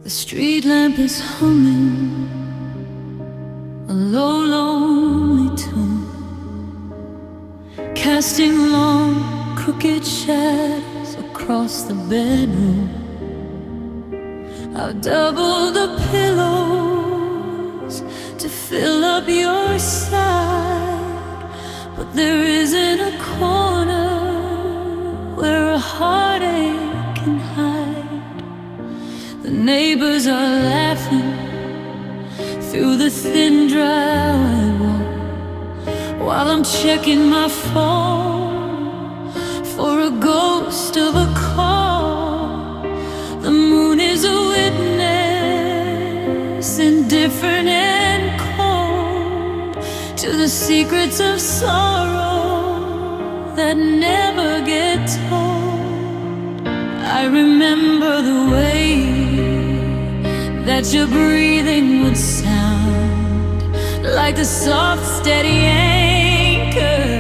The street lamp is humming a low, lonely tune, casting long, crooked shadows across the bedroom. I've doubled the pillows to fill up your side, but there isn't a corner where a heartache can hide. The neighbors are laughing through the thin, dry wall, while I'm checking my phone for a ghost of a call. The moon is a witness, indifferent and cold, to the secrets of sorrow that never get told. I remember the way that your breathing would sound, like the soft, steady anchor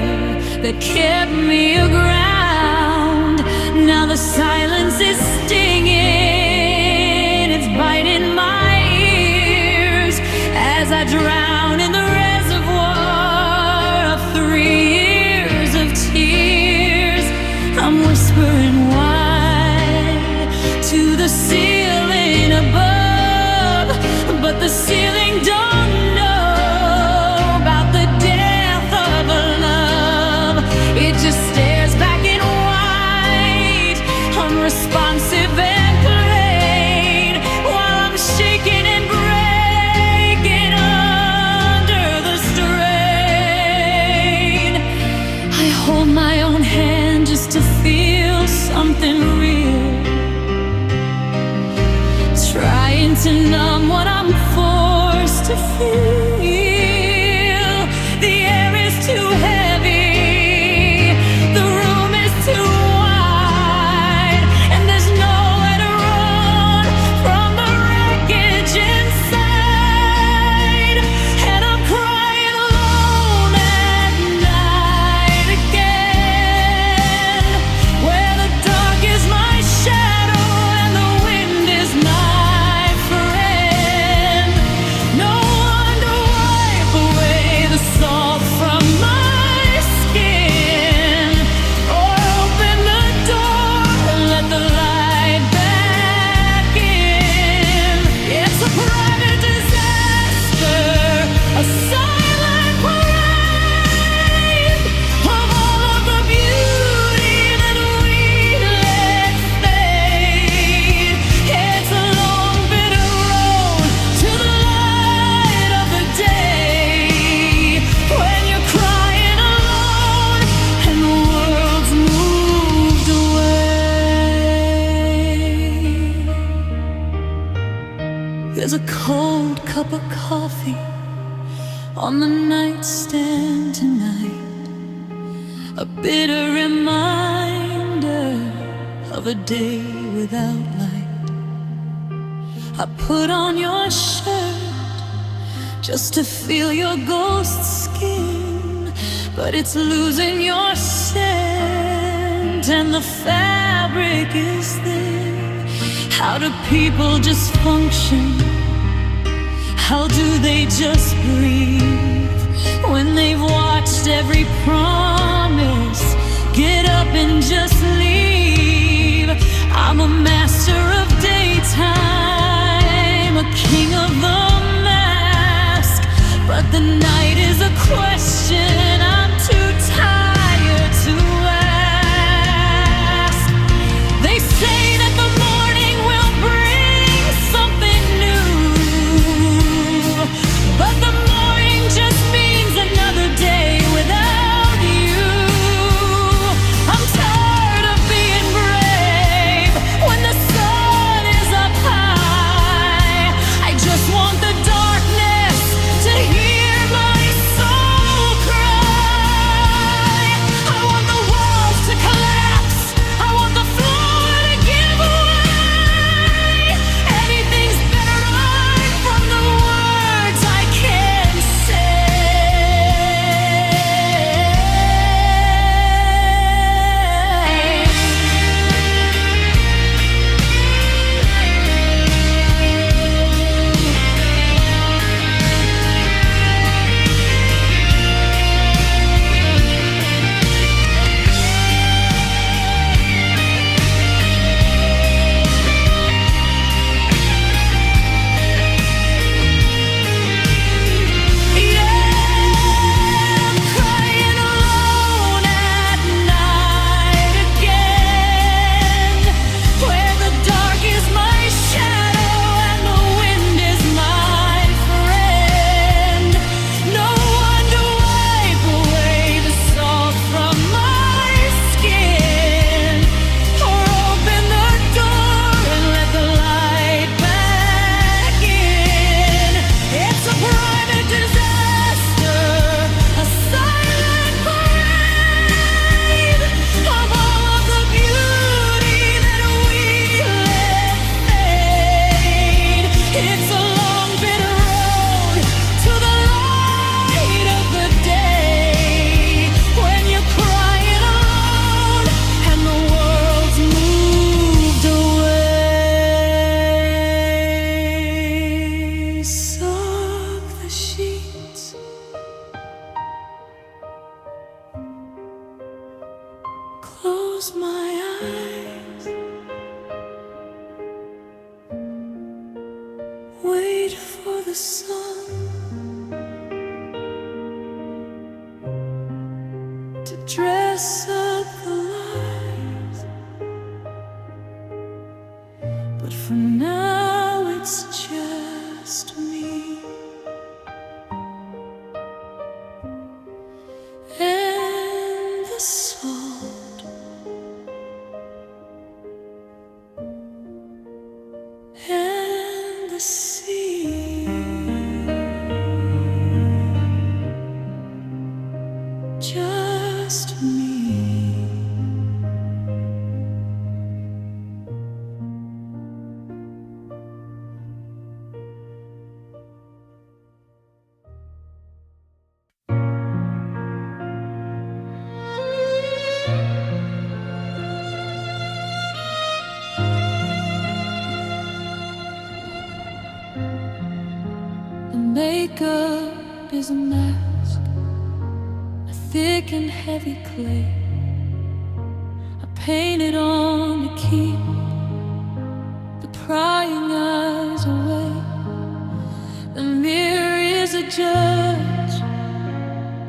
that kept me aground. Now the silence is stinging, it's biting my ears as I drown in the reservoir of 3 years of tears. I'm whispering why to the ceiling above, but the ceiling don't know about the death of a love. It just stares back in white, unresponsive and plain, while I'm shaking and breaking under the strain. I hold my own hand just to feel something real, trying to numb what I'm forced to feel. The air is too heavy, the room is too wide, and there's nowhere to run from the wreckage inside. And I'm crying alone at night again, where the dark is my shadow and the wind is my friend. No one to wipe away the salt from my skin, or open the door and let the light back in. It's a private disaster, a silent parade of all of the beauty that we let fade. It's a long, bitter road to the light of the day, when you're crying alone and the world's moved away. There's a cold cup of coffee on the nightstand tonight, a bitter reminder of a day without light. I put on your shirt just to feel your ghost skin, but it's losing your scent and the fabric is thin. How do people just function? How do they just breathe when they've watched every promise get up and just leave? I'm a master of daytime, a king of the mask, but the night is a question I'm too tired to ask. They say that the morning will bring something new, but the morning just means another day without you. I'm tired of being brave when the sun the sun to dress up the lies, but for now it's just me and the salt and the sea. Just me. The makeup is a mask, a thick and heavy clay. I paint it on to keep the prying eyes away. The mirror is a judge,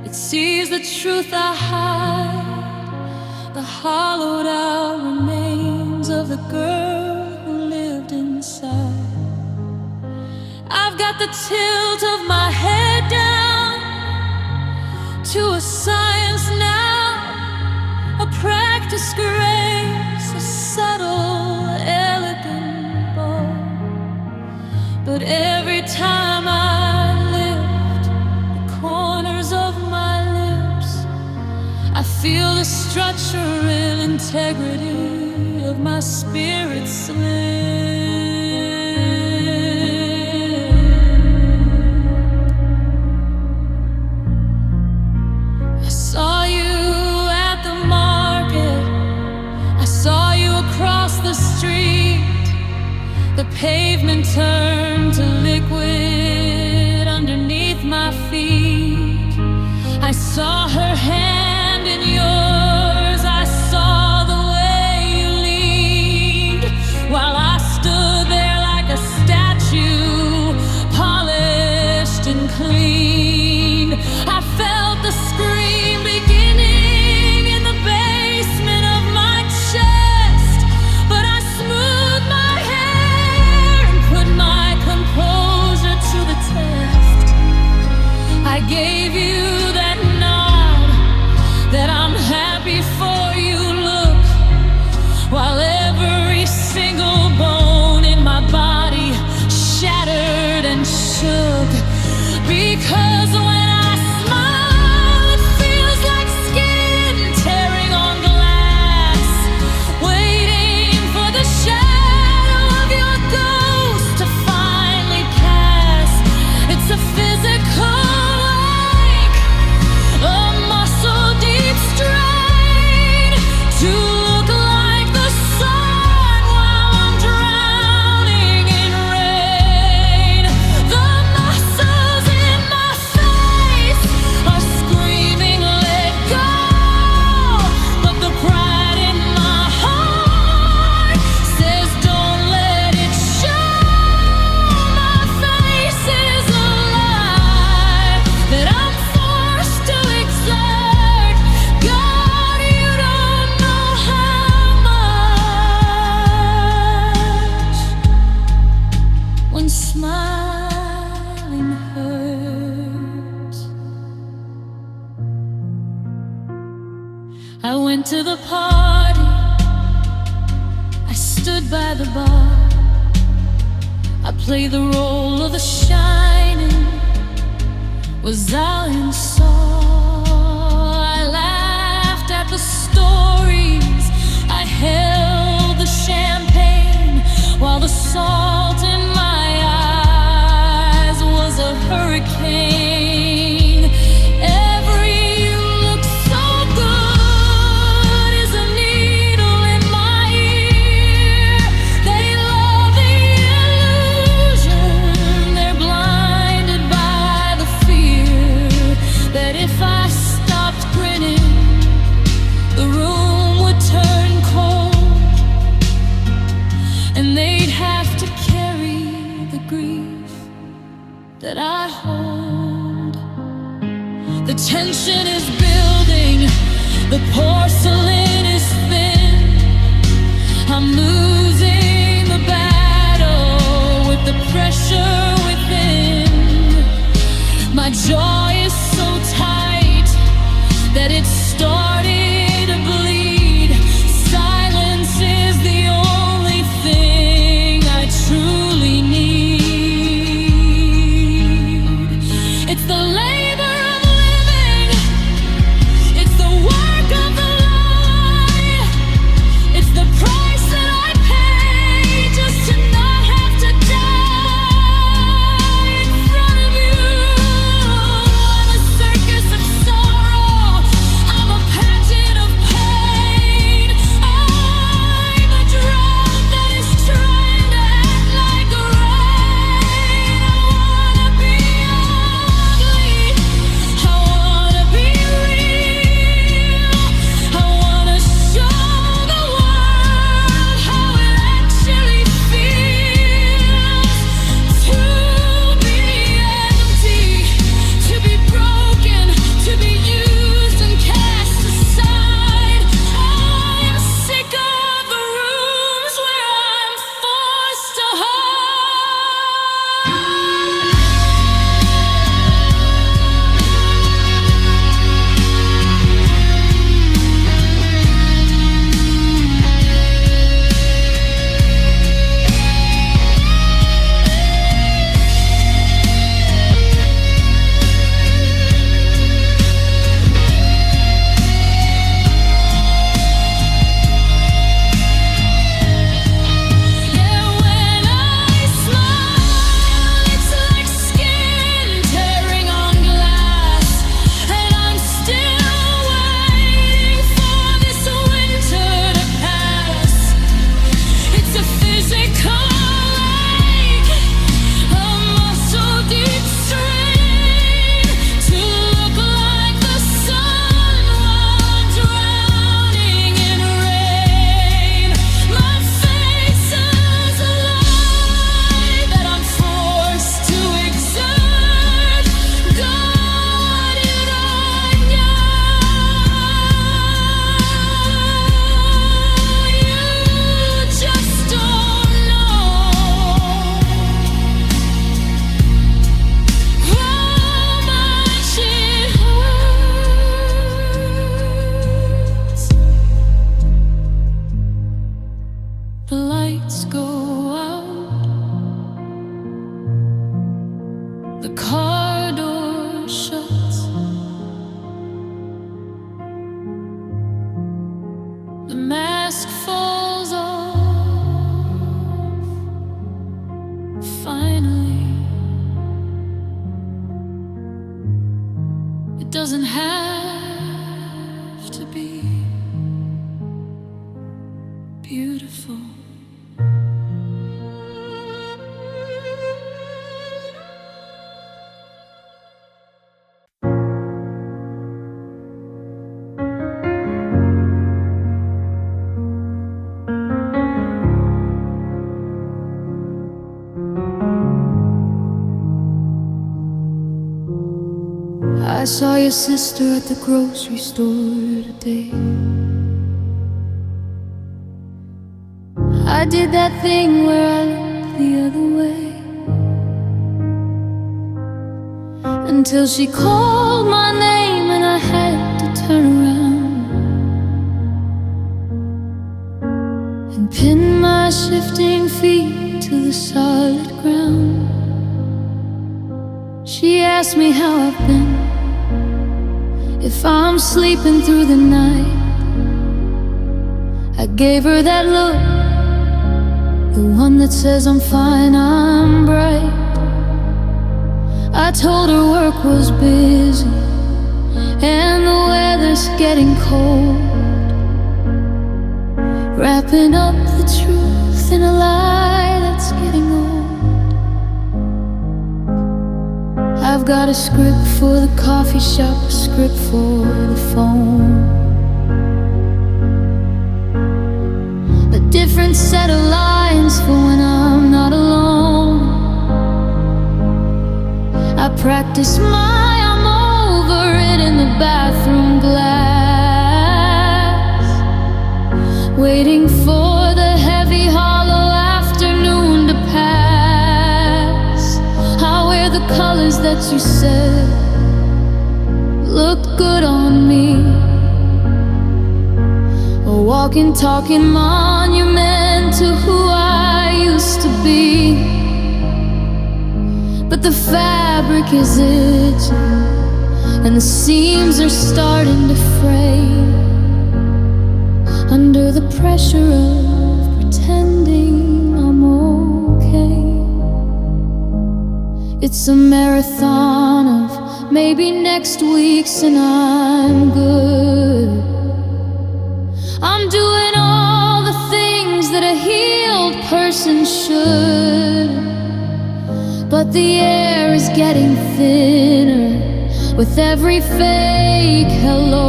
it sees the truth I hide, the hollowed out remains of the girl who lived inside. I've got the tilt of my head down to a science now, a practiced grace, a subtle, elegant bow. But every time I lift the corners of my lips, I feel the structural integrity of my spirit slip. Saw you at the market, I saw you across the street. The pavement turned to liquid underneath my feet. I saw her hand in yours, I saw the way you leaned, while I stood there like a statue, polished and clean. I felt the scream beginning in the basement of my chest, but I smoothed my hair and put my composure to the test. I gave you that nod, that I'm happy for you look, while every single bone in my body shattered and shook. Because when I smile, it feels like skin tearing on glass, waiting for the shadow of your ghost to finally pass. It's a physical ache, a muscle deep strain, to look like the sun while I'm drowning in rain. The muscles in my face are screaming, let go, but the pride in my heart says don't let it show. My face is a lie that I'm forced to exert. God, you don't know how much when smiling hurts. I went to the party, I stood by the bar, I played the role of the shining. Was I in Saw? I laughed at the stories, I held the champagne, while the salt in my eyes was a hurricane. Every you look so good is a needle in my ear. They love the illusion, they're blinded by the fear that if I stopped grinning, the room would turn cold, and they'd have to kill I hold. The tension is building, the porcelain is thin. I'm losing the battle with the pressure within. My jaw is so tight that it's starting to bleed. Silence is the only thing I truly need. It's the labor of living, it's the work of the light, it's the price that I pay just to not have to die in front of you. I'm a circus of sorrow, I'm a pageant of pain. I'm a drought that is trying to act like rain. I wanna be ugly, I wanna be real, I wanna show the world how it actually feels to be empty, to be broken, to be used and cast aside. I'm sick of the rooms where I'm forced to Yeah, when I smile, it's like skin tearing on glass, and I'm still waiting for this winter to pass. It's a physical ache, a muscle deep strain, to look like the sun while drowning in rain. My face is a lie that I'm forced to exert. God, you don't know, you just don't know how much it hurts. The lights go out, the car door shuts, the mask falls off. Finally, it doesn't have to be beautiful. I saw your sister at the grocery store today. I did that thing where I looked the other way until she called my name and I had to turn around and pin my shifting feet to the solid ground. She asked me how I've been, if I'm sleeping through the night. I gave her that look, the one that says I'm fine, I'm bright. I told her work was busy and the weather's getting cold, wrapping up the truth in a lie that's getting old. I've got a script for the coffee shop, a script for the phone, a different set of lines for when I'm not alone. I practice my I'm over it in the bathroom glass, waiting for the heavy hollow afternoon to pass. I wear the colors that you said look good on me, a walking, talking monument to who I used to be. But the fabric is itching and the seams are starting to fray under the pressure of pretending I'm okay. It's a marathon of maybe next week's and I'm good. I'm doing all the things that a healed person should, but the air is getting thinner with every fake hello.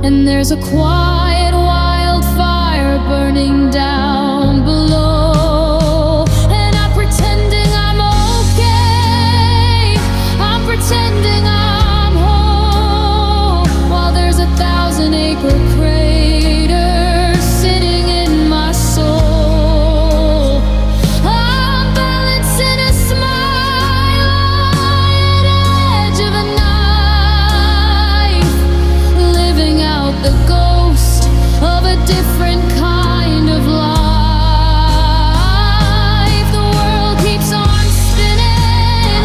And there's a quiet wildfire burning down below. And I'm pretending I'm okay, I'm pretending I'm home, while there's 1,000-acre crater sitting in my soul. I'm balancing a smile on the edge of a knife, living out the ghost of a different kind of life. The world keeps on spinning,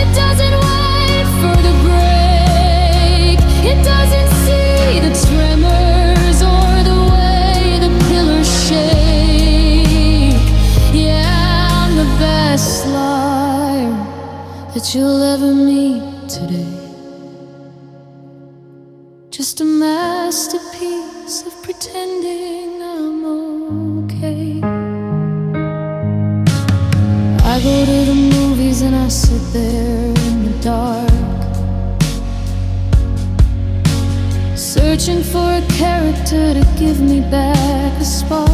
it doesn't wait for the break, it doesn't see the tremors or the way the pillars shake. Yeah, I'm the best liar that you'll ever meet today, just a masterpiece of pretending I'm okay. I go to the movies and I sit there in the dark, searching for a character to give me back a spark.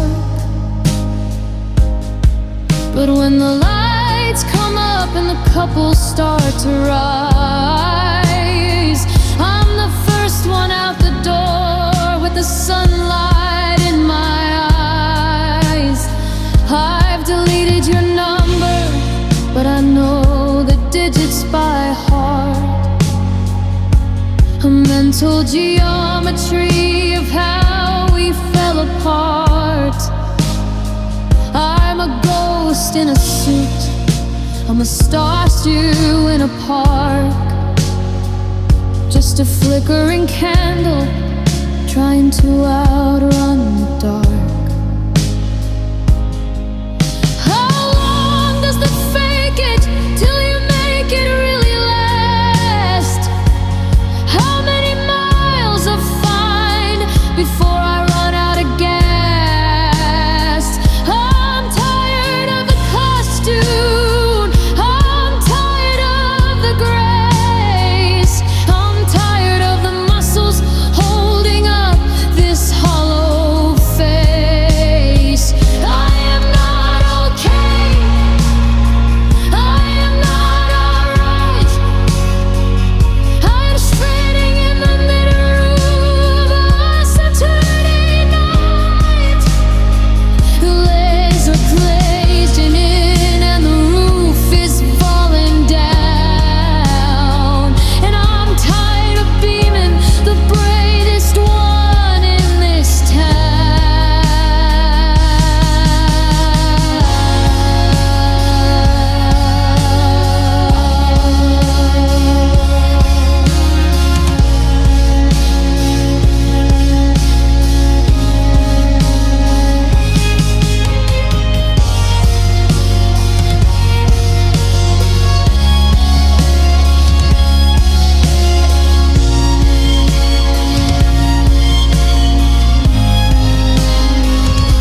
But when the lights come up and the couples start to rise, I'm the first one out the door with the sunlight in my eyes. I've deleted your number, but I know the digits by heart, a mental geometry of how we fell apart. I'm a ghost in a suit, I'm a statue in a park, just a flickering candle trying to outrun the dark. How long does the fake it till you make it really last? How many miles of fine before I run out of gas? I'm tired of the costume, I'm tired of the grace, I'm tired of the muscles holding up this hollow face. I am not okay, I am not alright, I'm spinning in the middle of a Saturday night. The laser glazing in and the roof is falling down, and I'm tired of beaming the brightest one in this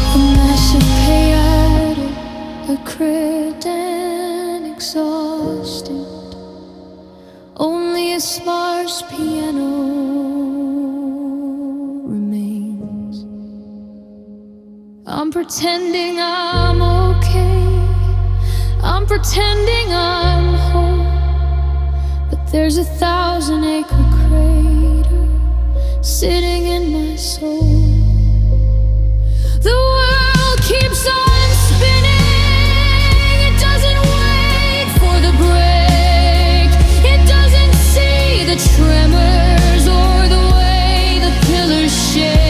a massive chaotic, acrid and exhausted. Only a sparse piano remains. I'm pretending I'm okay, I'm pretending I'm home, but there's 1,000-acre crater sitting in my soul. The world keeps on spinning, it doesn't wait for the break, it doesn't see the tremors or the way the pillars shake.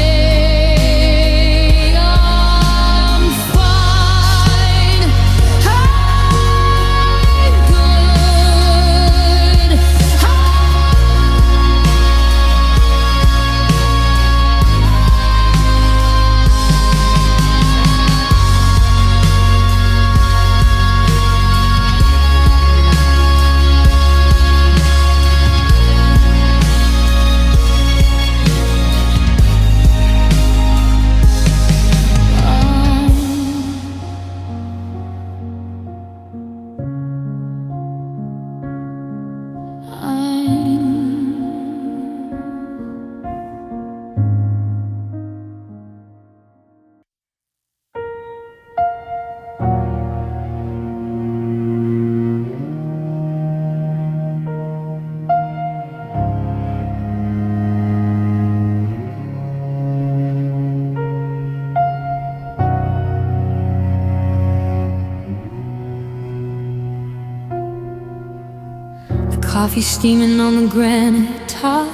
Coffee steaming on the granite top.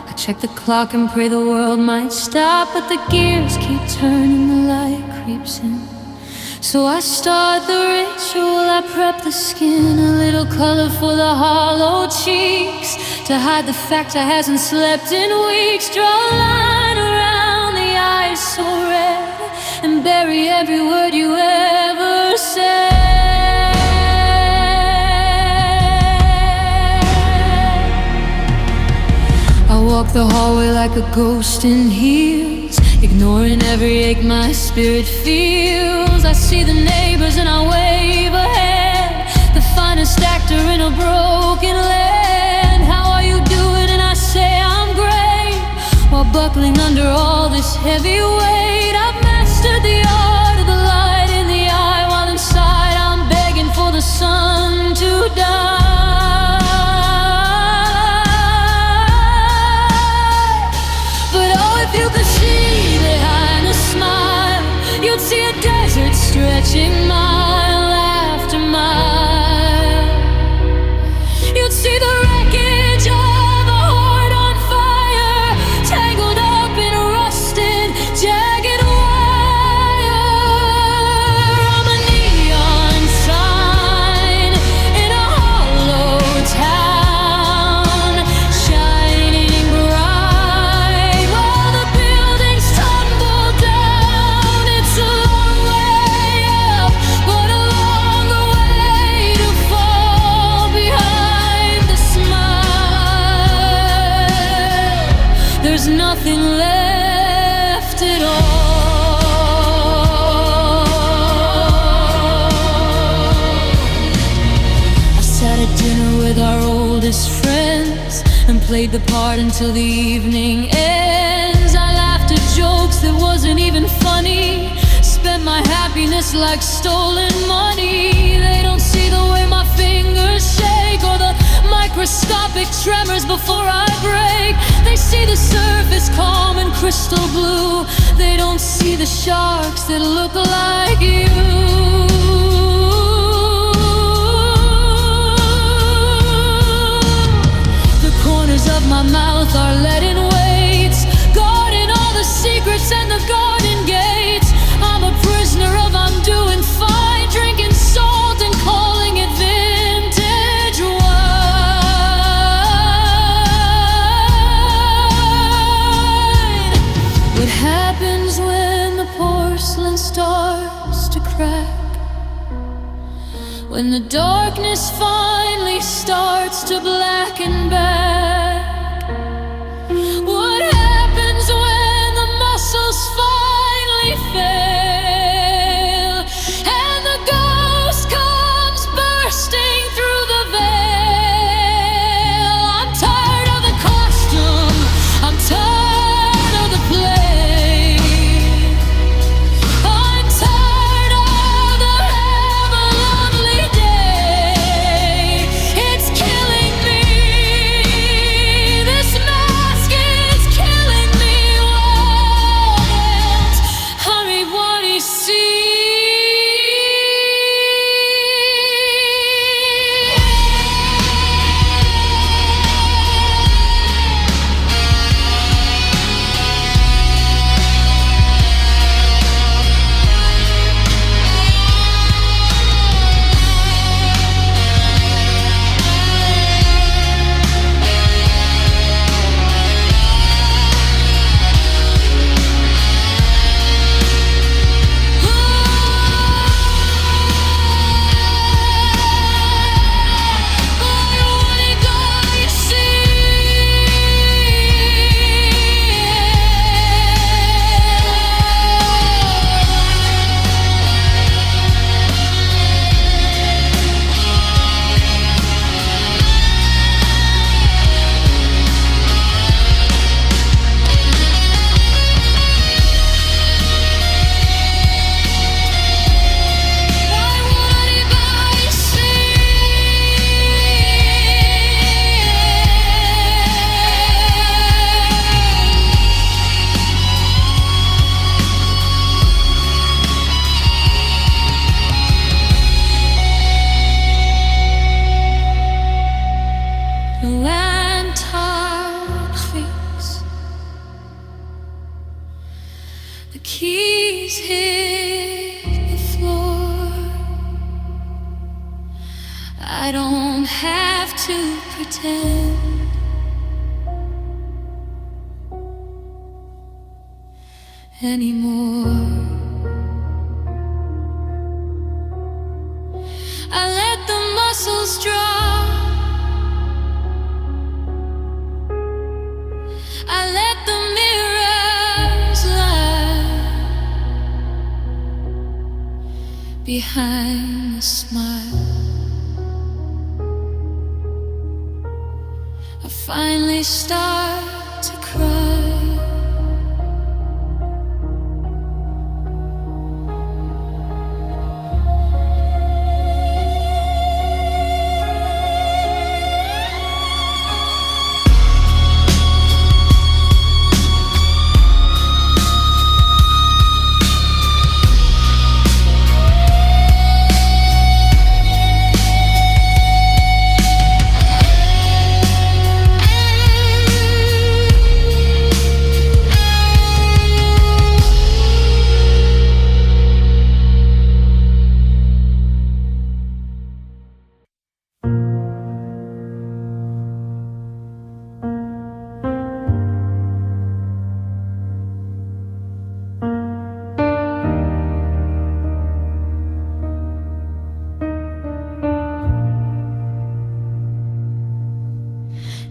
I check the clock and pray the world might stop, but the gears keep turning, the light creeps in. So I start the ritual, I prep the skin, a little color for the hollow cheeks, to hide the fact I hasn't slept in weeks. Draw a line around the eyes so red, and bury every word you ever said. I walk the hallway like a ghost in heels, ignoring every ache my spirit feels. I see the neighbors and I wave ahead, the finest actor in a broken land. How are you doing? And I say I'm great, while buckling under all this heavy weight. I've mastered the art of the light in the eye, while inside I'm begging for the sun to die. If you could see behind a smile, you'd see a desert stretching mile after mile. You'd see the wreckage of a heart on fire, tangled up in rusted, jagged wire. I'm a neon sign in a hollow town, shining bright while the buildings tumble down. It's a long way up, but a longer way to fall behind the smile. There's nothing left at all. I sat at dinner with our oldest friends and played the part until the evening ends. I laughed at jokes that wasn't even funny, spent my happiness like stolen money. They don't see the way my fingers shake, or the microscopic tremors before I break. They see the surface calm and crystal blue, they don't see the sharks that look like you. The corners of my mouth are leaden weights, guarding all the secrets and the garden gates. I'm a prisoner of undoing fine, drinking salt and calling it vintage wine. What happens when the porcelain starts to crack? When the darkness finally starts to blacken back? What happens when the muscles finally fail, and the ghost comes bursting through the veil? I'm tired of the costume, I'm tired of the play, I'm tired of the have a lovely day. keys hit the floor. I don't have to pretend anymore. I let the muscles drop. I let the mirrors lie behind the smile. I finally start to cry.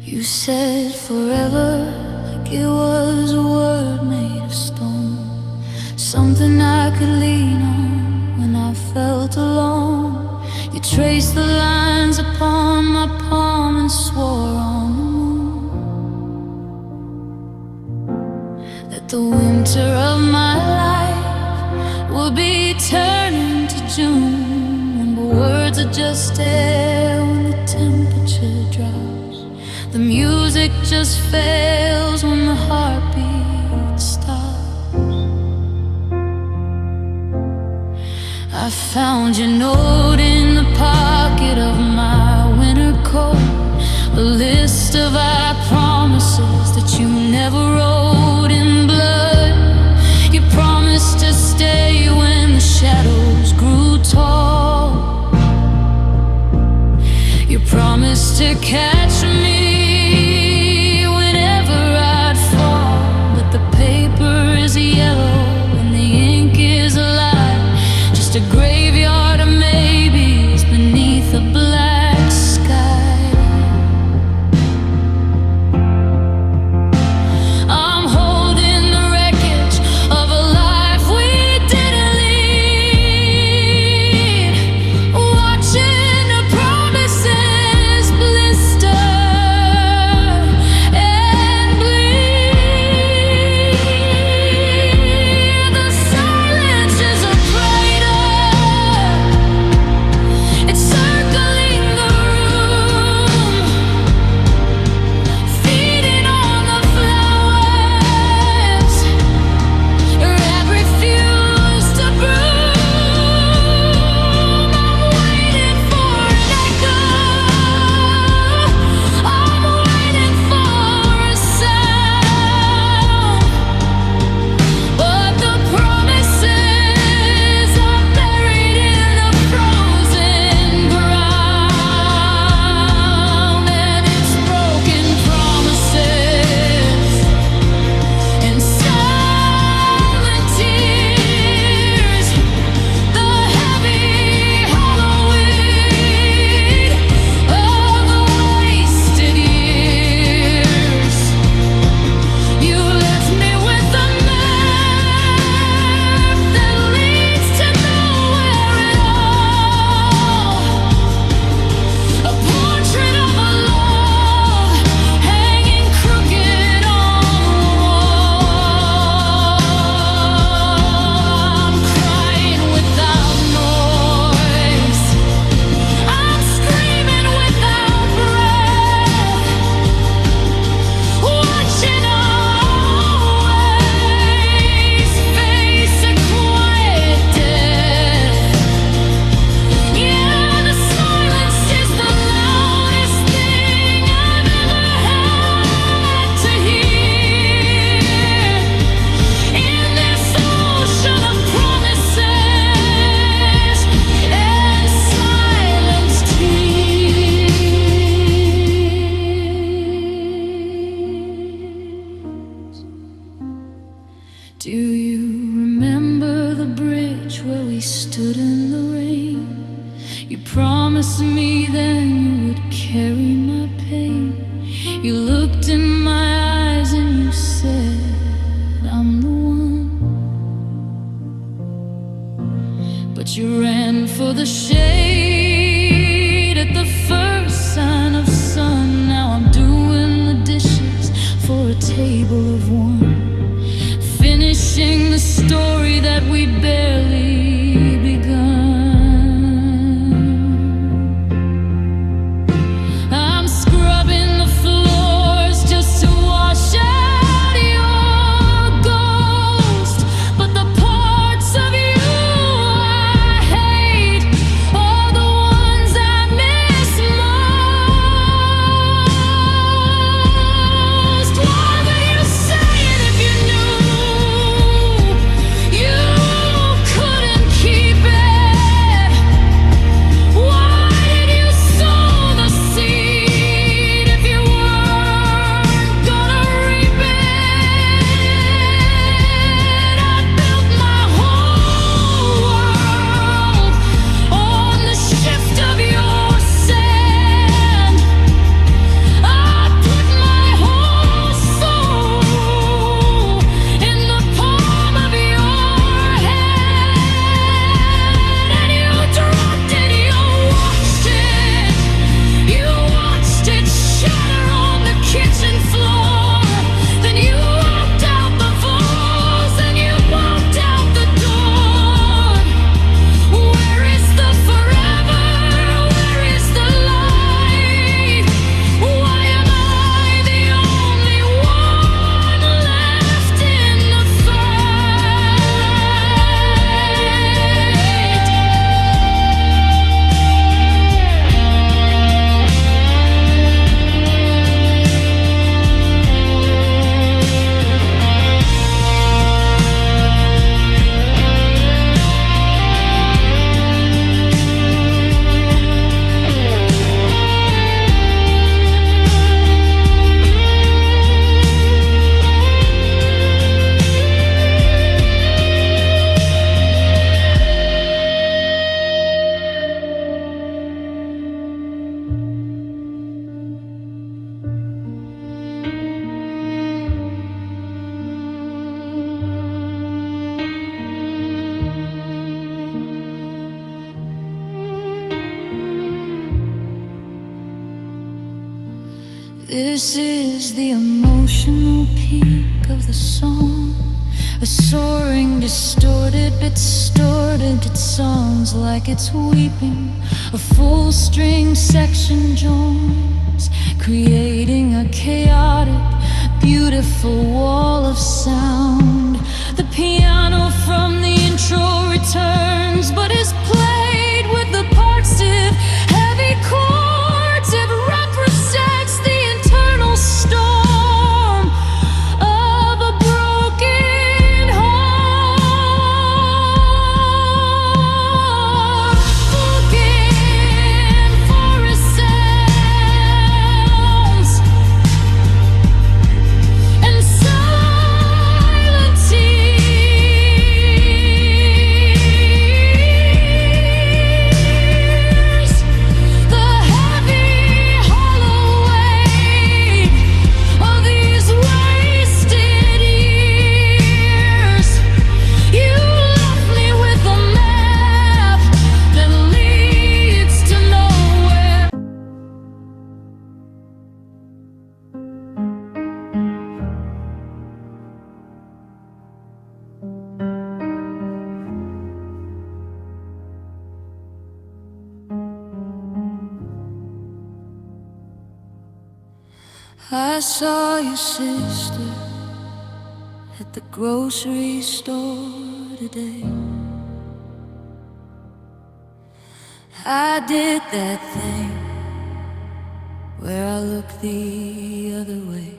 You said forever, like it was a word made of stone, something I could lean on when I felt alone. You traced the lines upon my palm and swore on the moon that the winter of my life would be turning to June. But words are just air when the temperature drops. The music just fails when the heartbeat stops. I found your note in the pocket of my winter coat, a list of our promises that you never wrote in blood. You promised to stay when the shadows grew tall. You promised to catch me yellow and the ink is alive, just a graveyard of maybes beneath a black sky. I'm holding the wreckage of a life we didn't lead, watching the promises blister. This is the emotional peak of the song, a soaring, distorted, distorted. It sounds like it's weeping, a full string section joins, creating a chaotic, beautiful wall of sound. The piano from the intro returns, but is played with the parts stiff, heavy chords. It represents the internal storm of a broken heart. Broken forest sounds and silent tears. The heavy, hollow weight of these wasted years. You left me with a map that leads to nowhere. I saw your sister at the grocery store today. I did that thing where I look the other way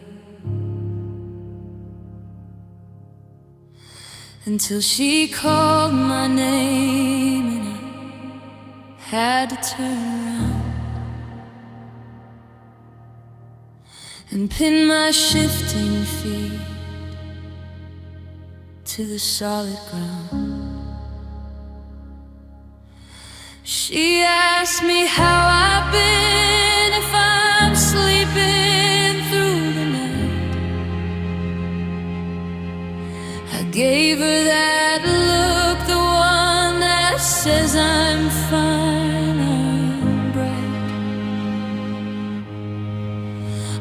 until she called my name and I had to turn around and pin my shifting feet to the solid ground. She asked me how I've been, if I'm sleeping through the night. I gave her that look, the one that says I'm fine, I'm bright.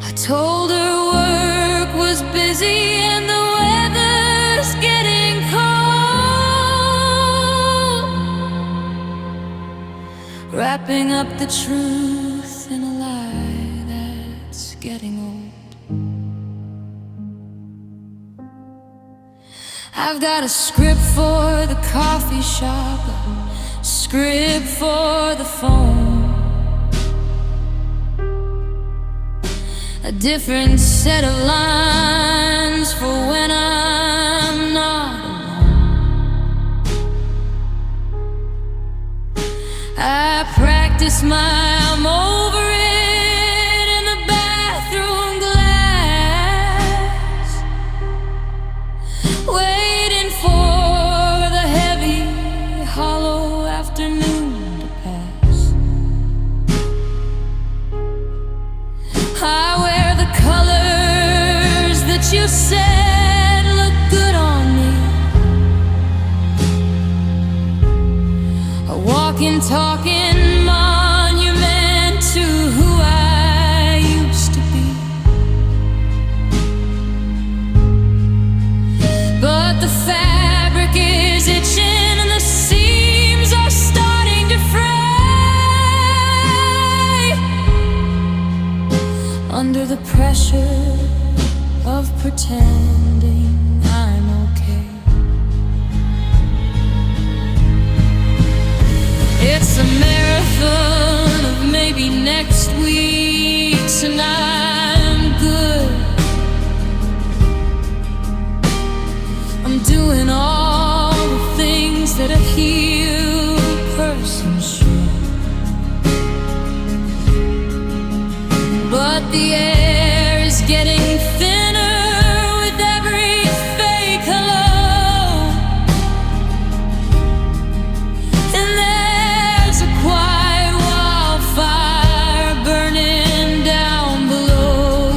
I told her work was busy and the weather's getting cold, wrapping up the truth in a lie that's getting old. I've got a script for the coffee shop, a script for the phone, a different set of lines for when I'm not alone. I practice my I'm over it in the bathroom glass, waiting for the heavy, hollow afternoon to pass. I wear the colors that you said look good on me, a walking, talking monument to who I used to be. But the fabric is itching and the seams are starting to fray under the pressure of pretending I'm okay. It's a marathon of maybe next week's and I'm good. I'm doing all the things that a healed person should, but the air is getting thinner with every fake hello, and there's a quiet wildfire burning down below,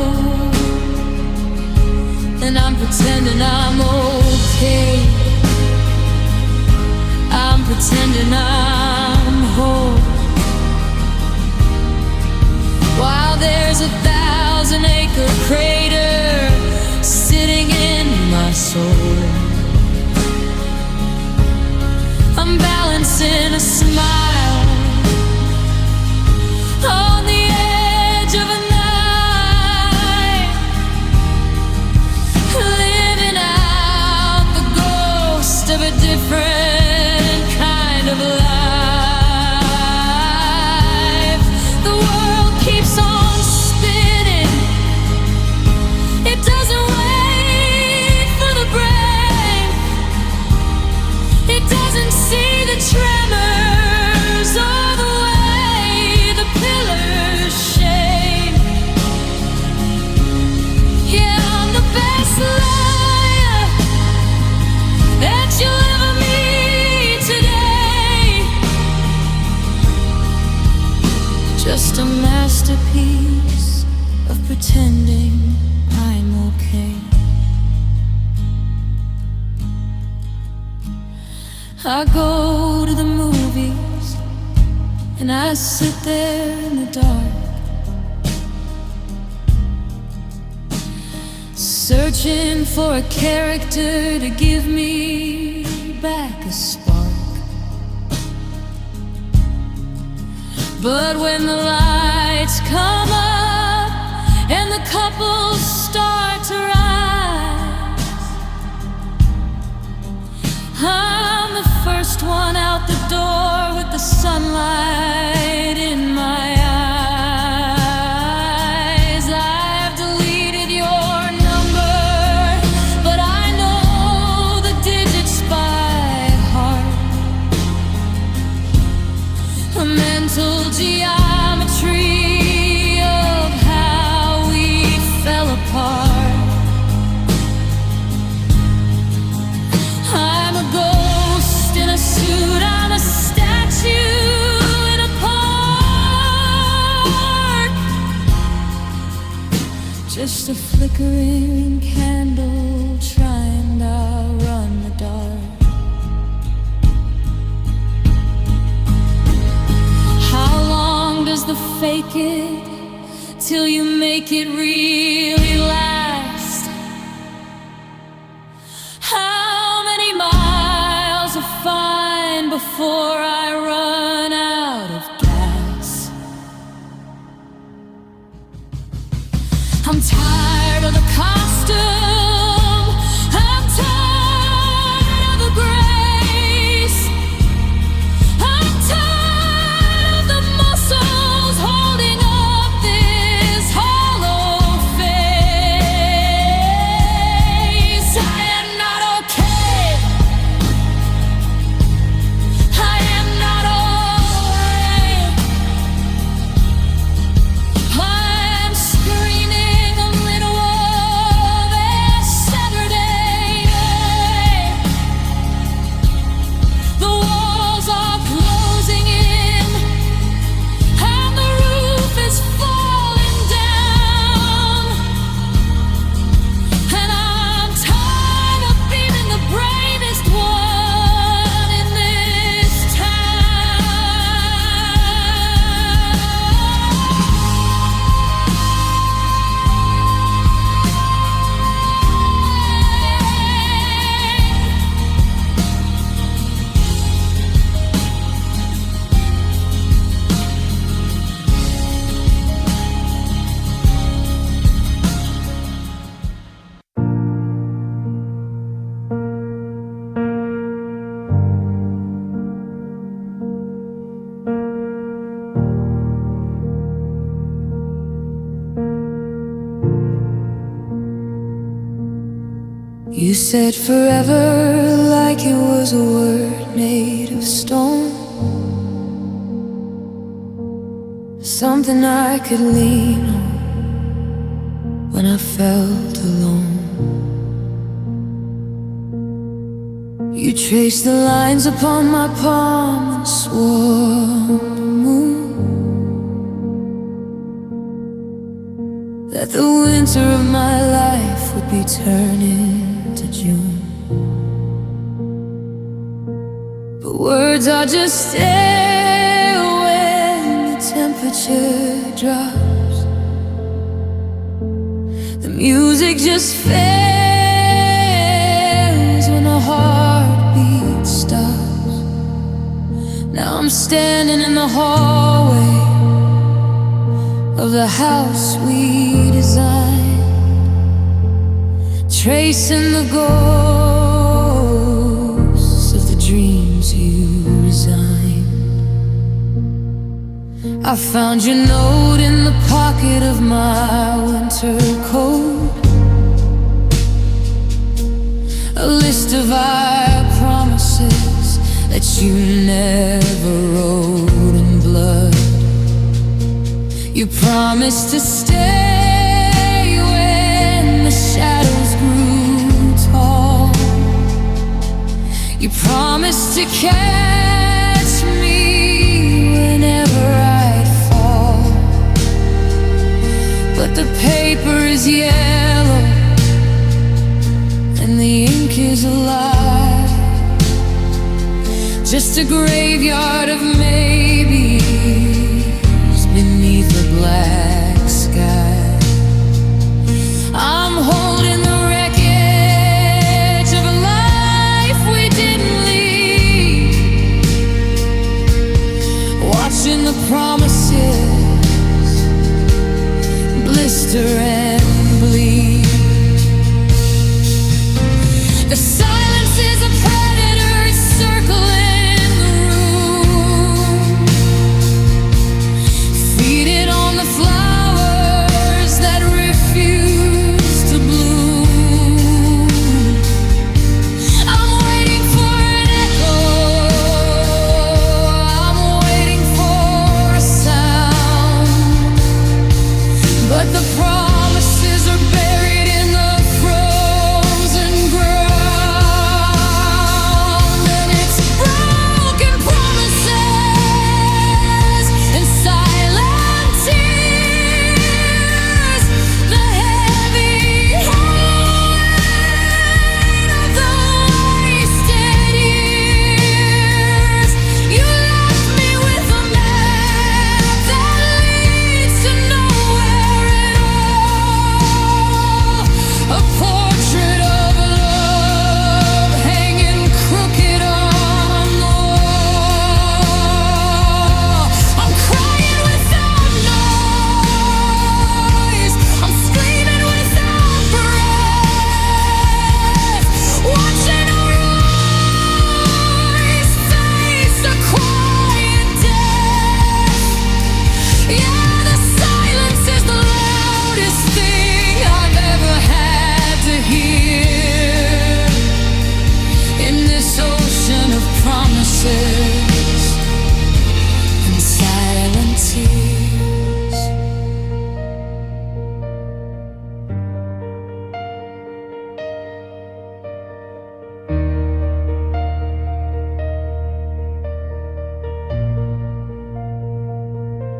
and I'm pretending I'm okay, I'm pretending I'm whole, while there's 1,000 in a smile on the edge of a night, living out the ghost of a different kind of life. The world keeps on spinning, it doesn't wait for the brain, it doesn't see the tremors or the way the pillars shake. Yeah, I'm the best liar that you'll ever meet today. Just a masterpiece of pretending I'm okay. I go to the movies and I sit there in the dark, searching for a character to give me back a spark. But when the lights come up and the couples start to rise, I'm the first one out the door with the sunlight in my eyes. I've deleted your number, but I know the digits by heart. A mental geometry of how we fell apart. I'm a ghost in a suit, I'm a statue in a park, just a flickering candle trying to outrun the dark. How long does the fake it till you make it really last? How many miles are fine before I run out of gas? I'm tired of the costume, I'm tired of the grace, I'm tired of the muscles holding up this hollow face. I am not okay, I am not alright. I'm screaming a little of this Saturday night. The walls are closing in and the roof is falling down, and I'm tired of being the bravest one in this You said forever like it was a word made of stone, something I could lean on when I felt alone. You traced the lines upon my palm and swore on the moon that the winter of my life would be turning to June. But words are just air when the temperature drops. The music just fails when the heartbeat stops. I'm standing in the hallway of the house we designed, tracing the ghosts of the dreams you resigned. I found your note in the pocket of my winter coat, a list of our promises that you never wrote in blood. You promised to stay when the shadows grew tall. You promised to catch me whenever I'd fall. But the paper is yellow and the ink is alive, just a graveyard of maybes beneath a black sky. I'm holding the wreckage of a life we didn't lead, watching the promises blister and bleed. The silence is a predator, it's circling the room, feeding on the flowers that refuse to bloom. I'm waiting for an echo, I'm waiting for a sound, but the promises are buried in the frozen ground. And it's broken promises and silent tears, the heavy weight of the wasted years. You left me with a map that leads to nowhere at all, a portrait of love hanging crooked on the wall. I'm crying without noise, I'm screaming without breath, watching our eyes face a quiet death. Yeah, the silence is the loudest thing I've ever had to hear in this ocean of promises and silent tears.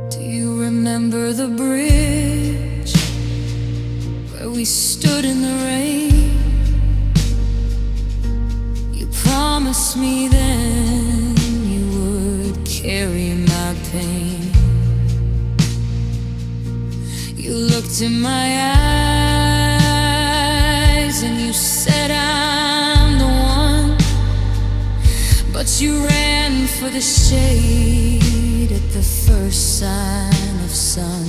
Do you remember the bridge where we stood in the rain? You promised me then you would carry my pain. You looked in my eyes and you said I'm the one, but you ran for the shade at the first sign of sun.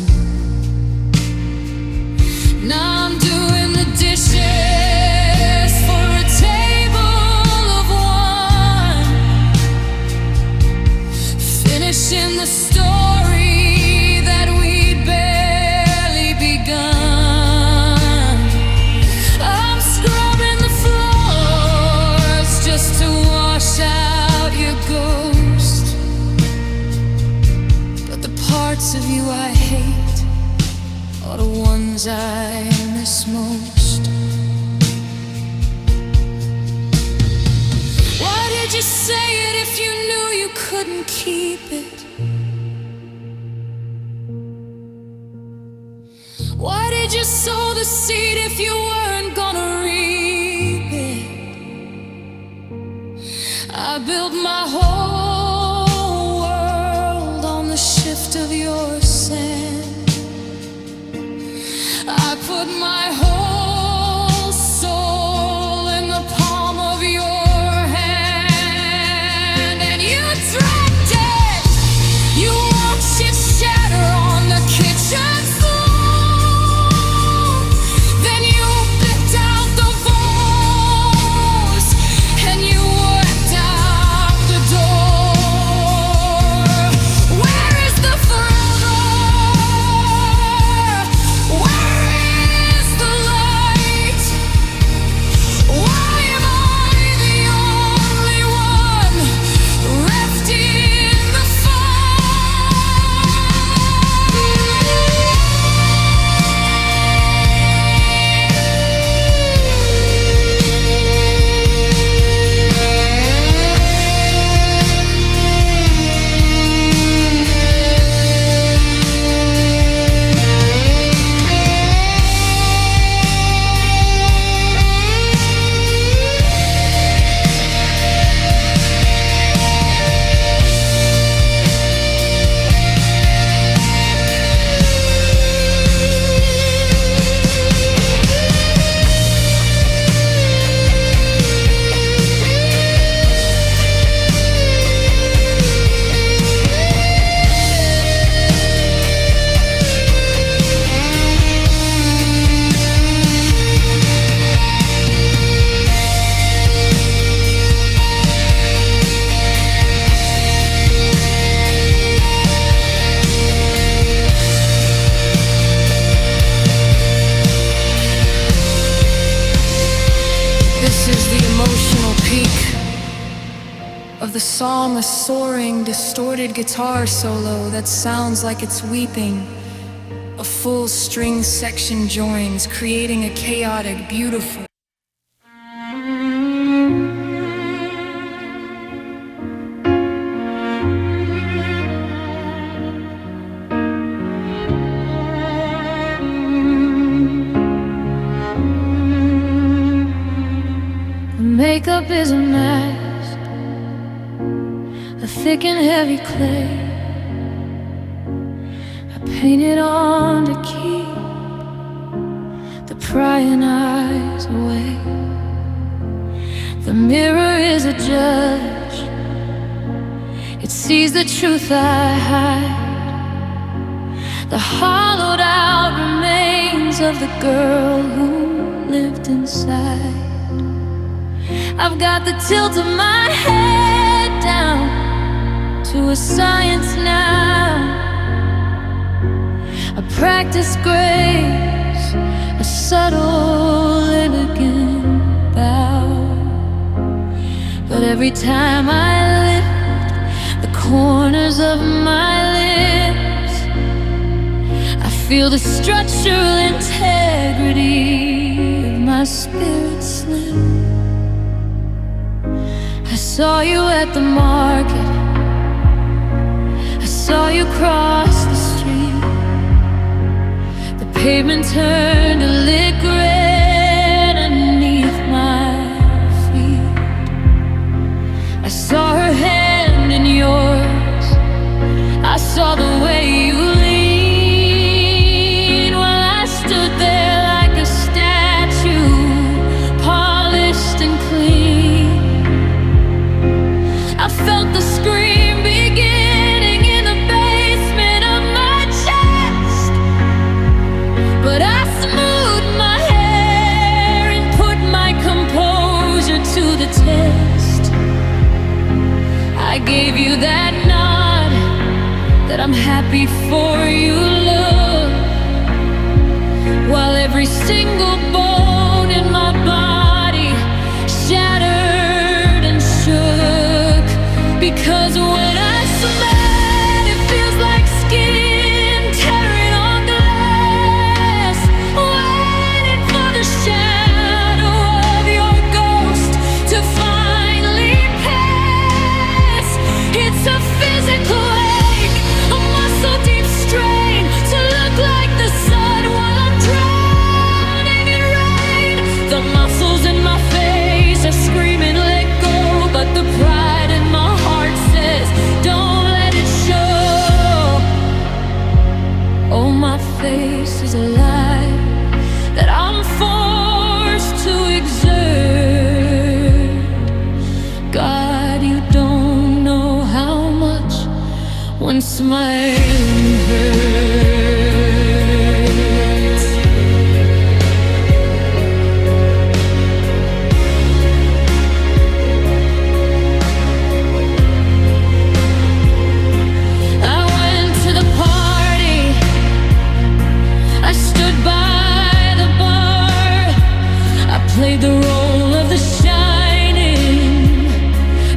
Now I'm doing the dishes for a table of one, finishing the story that we'd barely begun. I'm scrubbing the floors just to wash out your ghost, but the parts of you I hate are the ones I miss most. Why did you say it if you knew you couldn't keep it? Why did you sow the seed if you weren't gonna reap it? I built my whole world on the shift of your sand. I put my whole soul in the palm of your hand, and you dropped it. of the song, a soaring, distorted guitar solo that sounds like it's weeping. A full string section joins, creating a chaotic, beautiful. Makeup is a mask, a thick and heavy clay. I paint it on to keep the prying eyes away. The mirror is a judge, it sees the truth I hide, the hollowed out remains of the girl who lived inside. I've got the tilt of my head down to a science now. I practice grace, a subtle, elegant bow. But every time I lift the corners of my lips, I feel the structural integrity of my spirit slip. I saw you at the market, I saw you cross the street. The pavement turned a liquid red underneath my feet. I saw her hand in yours, I saw the way you leaned, while I stood there like a statue, polished and clean. I felt the scream beginning in the basement of my chest, but I smoothed my hair and put my composure to the test. I gave you that nod, that I'm happy for you, look, while every single bone in my body shattered and shook. Because when I smile, it feels like skin tearing on glass, waiting for the shadow of your ghost to finally pass. It's a physical ache, a muscle deep strain, to look like the sun while I'm drowning in rain. The muscles in my face are screaming, let go, but the pride in my heart says, don't let it show. Oh, my face is a lie that I'm forced to exert. God, you don't know how much one smiling hurts. I went to the party, I stood by the bar, I played the role of the shining,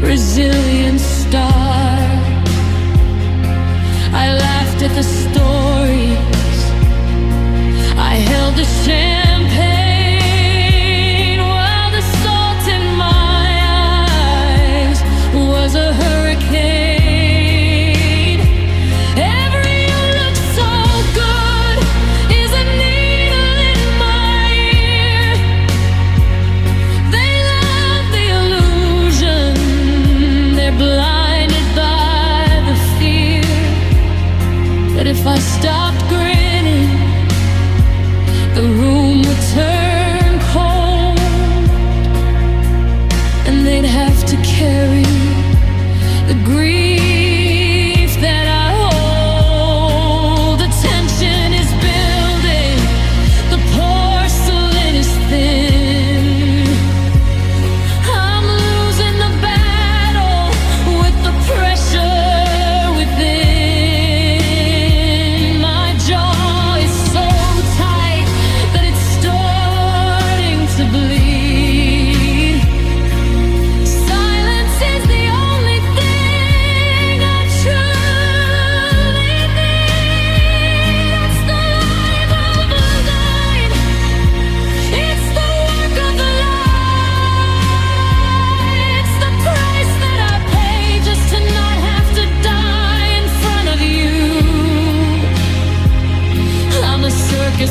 resilient star. I laughed at the stories, I held the champagne, while the salt in my eyes was a hurricane. Every you look so good is a needle in my ear.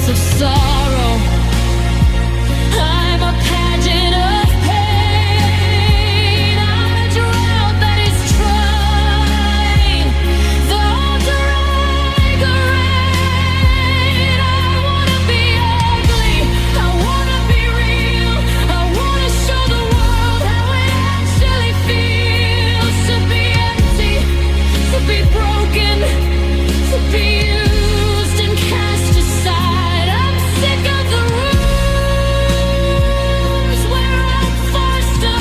dance of sorrow. I'm a pageant of pain. I'm a drought that is trying. The altar I rain. I wanna be ugly. I wanna be real. I wanna show the world how it actually feels to be empty, to be broken, to be used and cast aside. I'm sick of the rooms where I'm forced to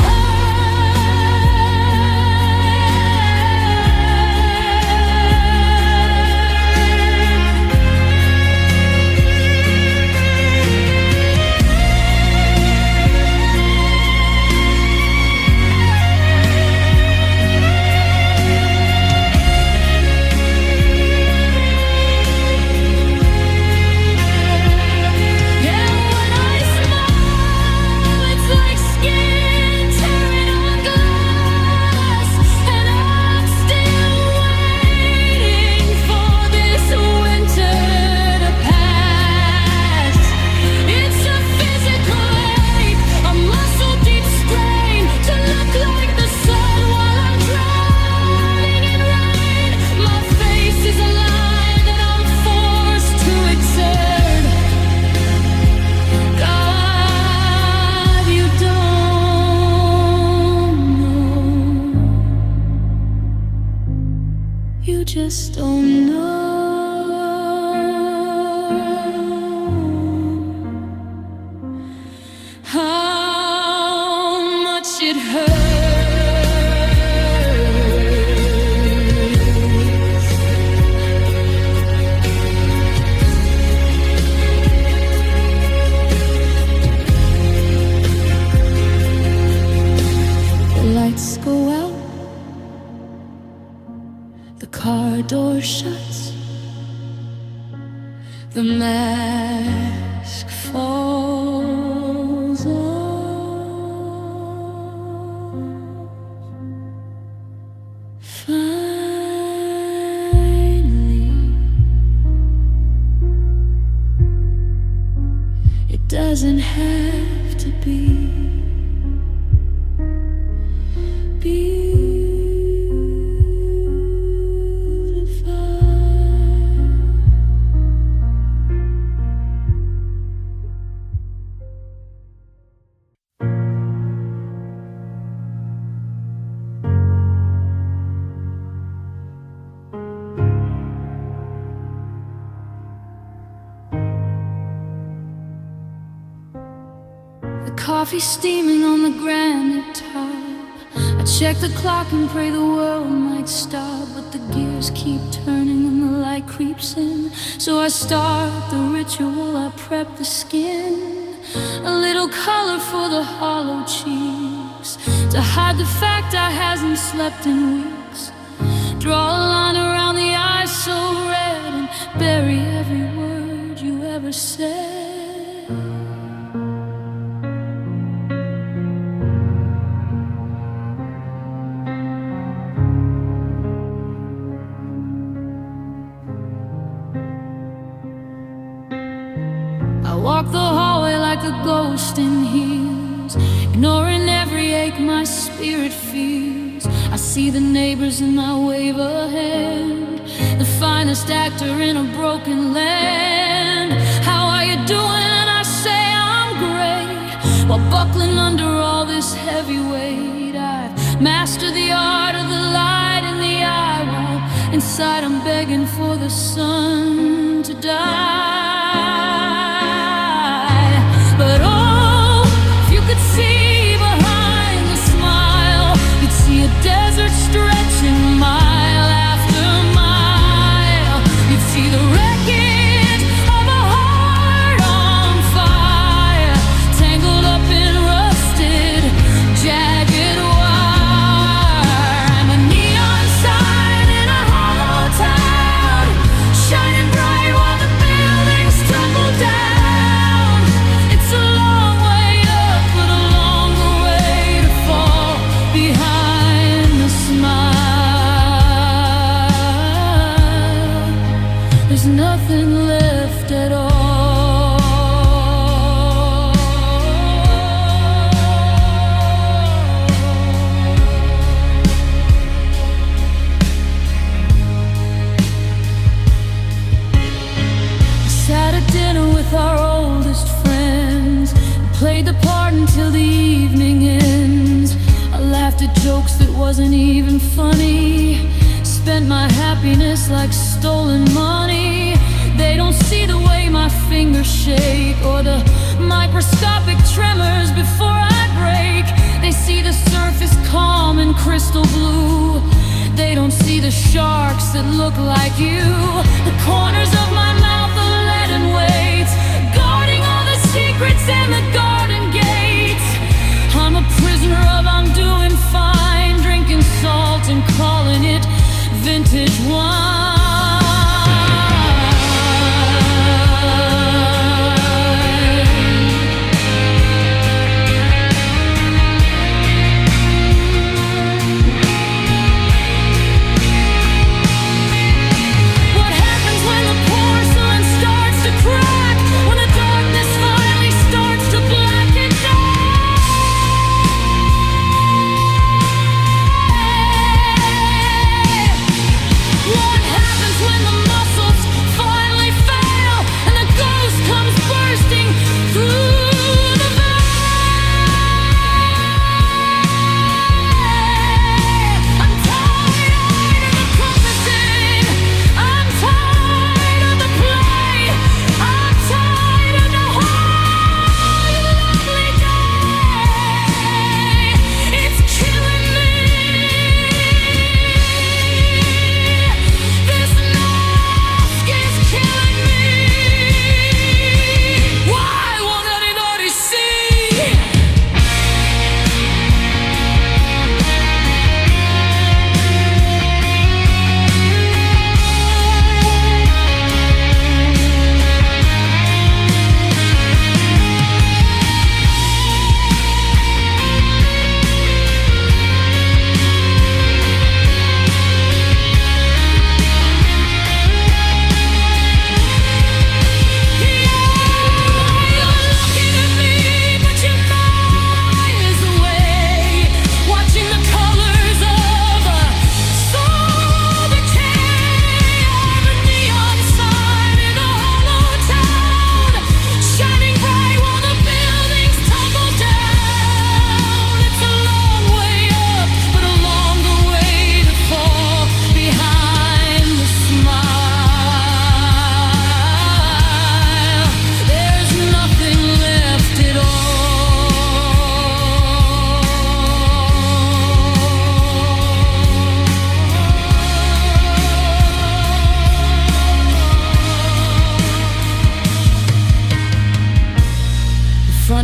Yeah, when I smile, it's like skin tearing on glass, and I'm still waiting for this winter to pass. It's a physical ache, a muscle deep strain to look like the sun while I'm drowning in rain. My face is a lie that I'm forced to exert. God, you don't know. You just don't know how much it hurts. The lights go out, the car door shuts, the mask falls off. Finally, it doesn't have to be coffee steaming on the granite top. I check the clock and pray the world might stop, but the gears keep turning and the light creeps in. So I start the ritual, I prep the skin, a little color for the hollow cheeks, to hide the fact I hasn't slept in weeks. Draw a line around the eyes so red and bury every word you ever said. Walk the hallway like a ghost in heels, ignoring every ache my spirit feels. I see the neighbors and I wave a hand, the finest actor in a broken land. How are you doing? And I say I'm great, while buckling under all this heavy weight. I've mastered the art of the light in the eye, while inside I'm begging for the sun to die. But oh, if you could see behind the smile, you'd see a desert stretching mile after mile. You'd see the wreckage of a heart on fire, tangled up in rusted, jagged wire. I'm a neon sign in a hollow town, shining bright while the building till the evening ends. I laughed at jokes that wasn't even funny, spent my happiness like stolen money. They don't see the way my fingers shake, or the microscopic tremors before I break. They see the surface calm and crystal blue. They don't see the sharks that look like you. The corners of my mouth are leaden weights, guarding all the secrets and the garden gates. I'm a prisoner of I'm doing fine, drinking salt and calling it vintage wine.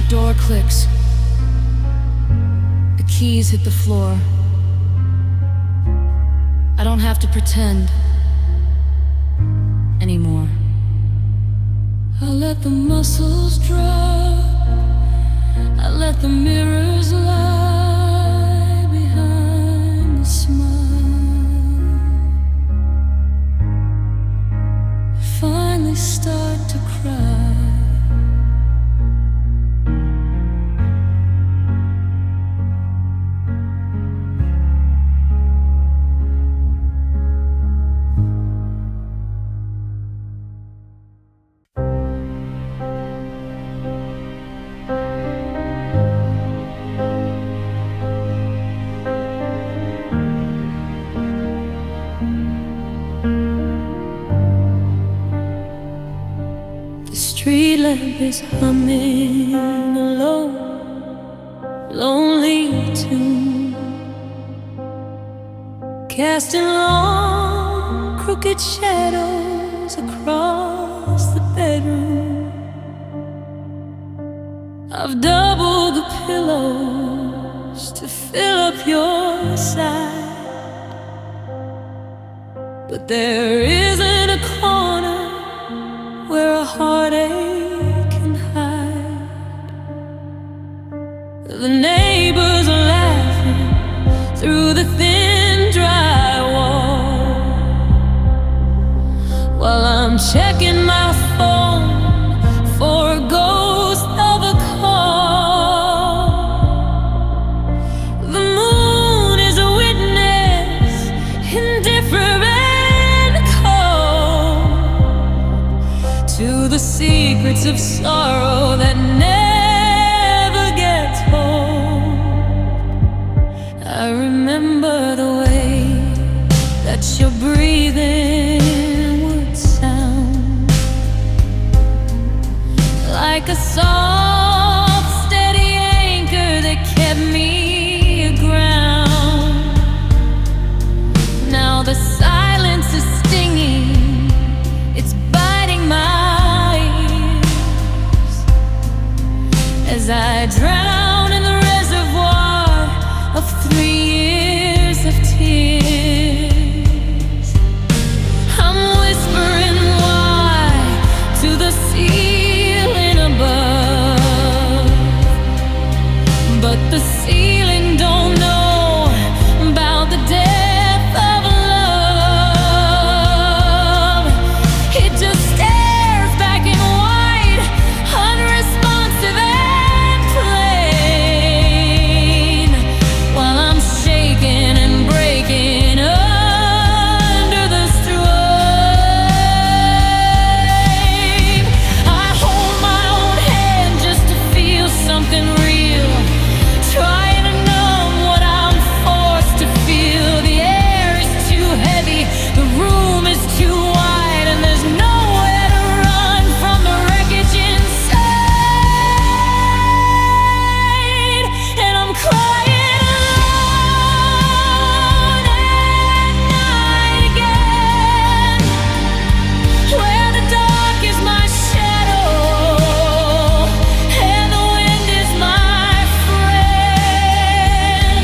Door clicks. The keys hit the floor. I don't have to pretend anymore. I let the muscles drop. I let the mirrors lie behind the smile. Finally start to cry. Street lamp is humming a low, lonely tune, casting long, crooked shadows across the bedroom. I've doubled the pillows to fill up your side, but there isn't a corner where a heartache can hide. The neighbors are laughing through the thin drywall, while I'm checking my phone for a ghost of a call. The moon is a witness, indifferent, to the secrets of sorrow that never get like a soft, steady anchor that kept me aground. Now the silence is stinging, it's biting my ears as I drown in the reservoir of 3 years of tears. I'm whispering why to the ceiling above, but the ceiling don't know about the depth of love. It just stares back in white, unresponsive and plain, while I'm shaking and breaking under the strain. I hold my own hand just to feel something real, trying to numb what I'm forced to feel. The air is too heavy, the room is too wide, and there's nowhere to run from the wreckage inside. And I'm crying alone at night again, where the dark is my shadow and the wind is my friend.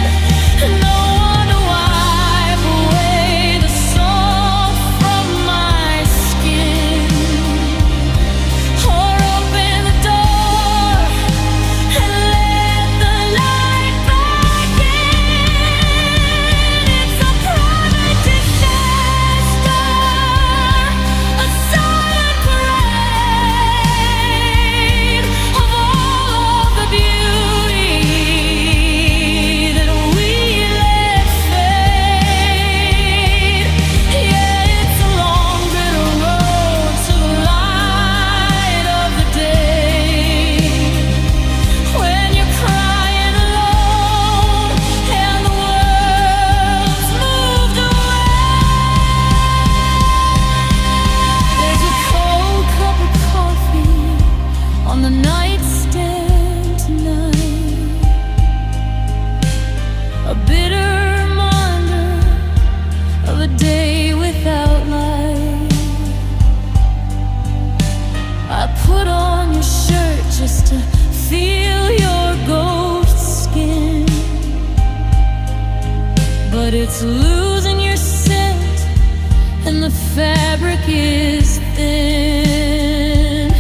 No one to wipe away the salt from my skin, or open the door and let the light back in. It's a private disaster, a silent parade of all of the beauty that we let fade. Yeah, it's a long, bitter road to the light of the day, when you're crying alone and the world's moved away. There's a cold cup of coffee on the nightstand tonight, a bitter reminder of a day without light. I put on your shirt just to feel your ghost skin, but it's losing your scent and the fabric is thin.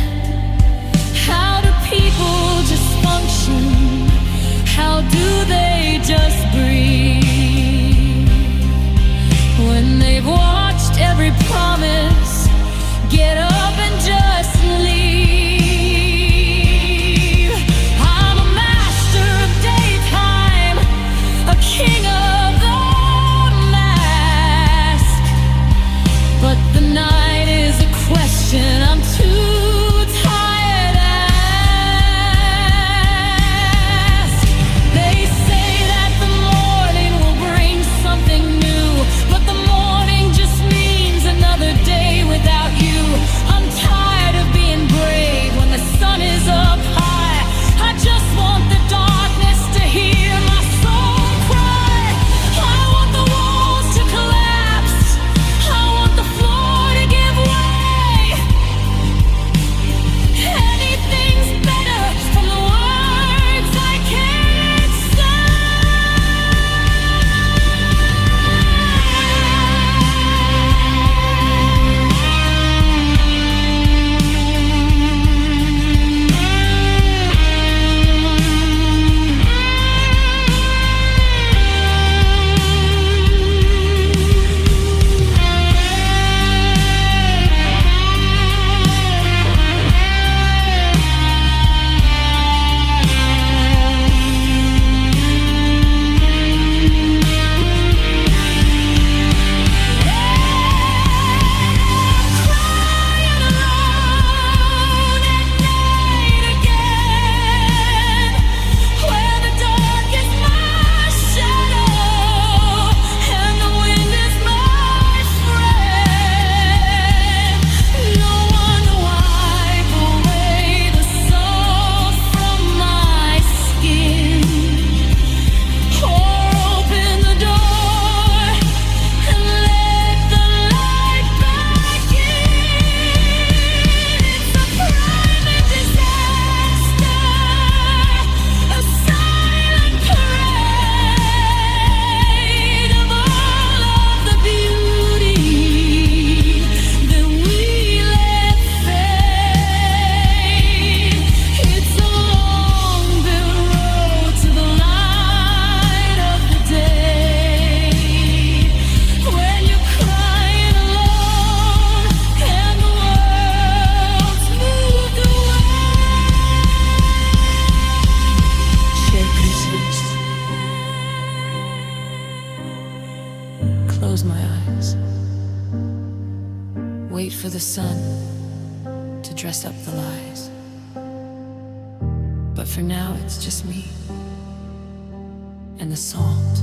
How do people just function? How do they just breathe when they've watched every promise get up and just leave? I'm a master of daytime, a king of the mask, but the night is a question my eyes. Wait for the sun to dress up the lies. But for now it's just me and the salt.